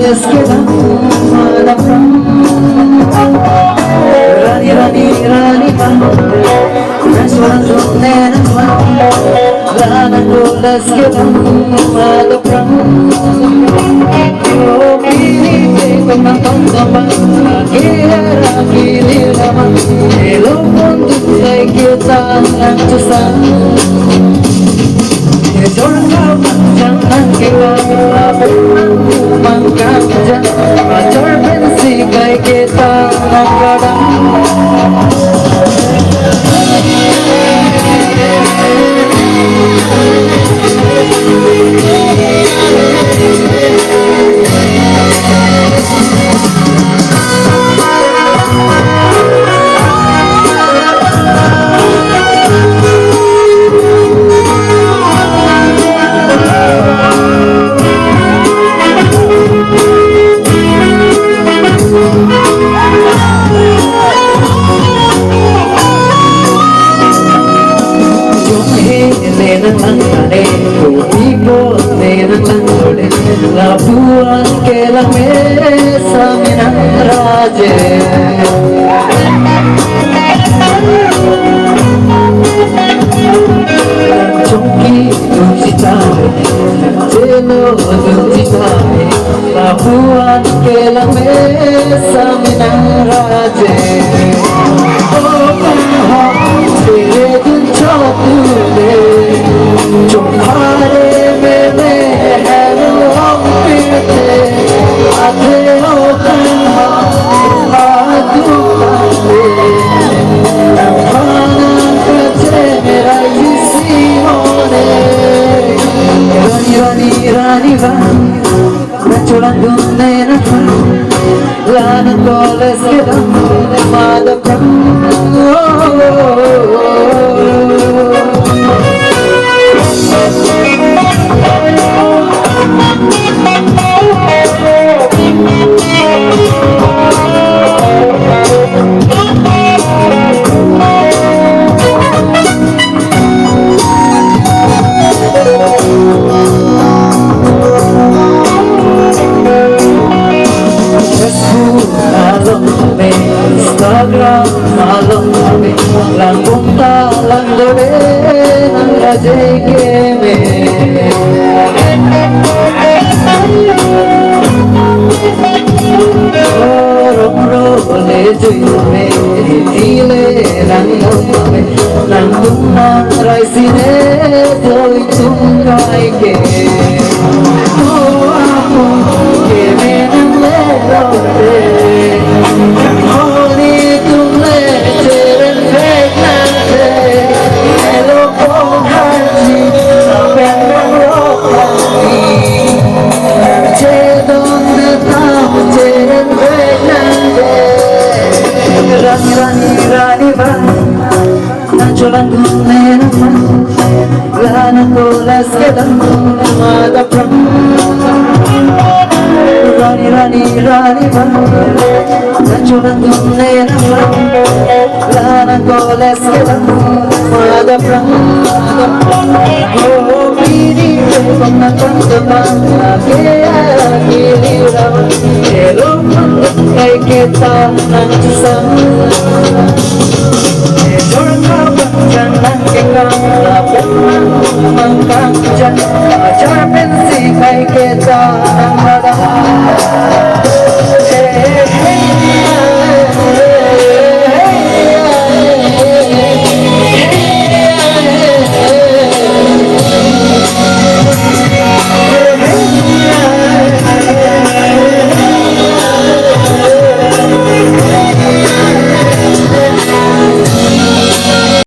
Let's get up, Rani, Rani, Rani, that's what I'm doing. Rana, let's get up, oh, baby, come on, come on, hello, want to take it on to sun. Jangan kita mangkang pacar pensi kayak kita nongkrong. La púa que la mesa me enraye Chonki dulcitare, cielo dulcitare La púa que la mesa me enraye Oh, tere dulce tule Chomhare mele Lang punta lang dole ng rajekeme Role jume tile lang lome Lang tunang raisine toy tungay ke Oh ako keme ng lelote Jalan dunia Lana kolas kedam Mada pram Rani rani rani ban Jalan dunia Lana kolas kedam Mada pram Oh bini Pemnakan teman Kiri rawan Hello Kayak kita nanti sama Jangan kita lapor mangkang pacar pensi kayak kita nang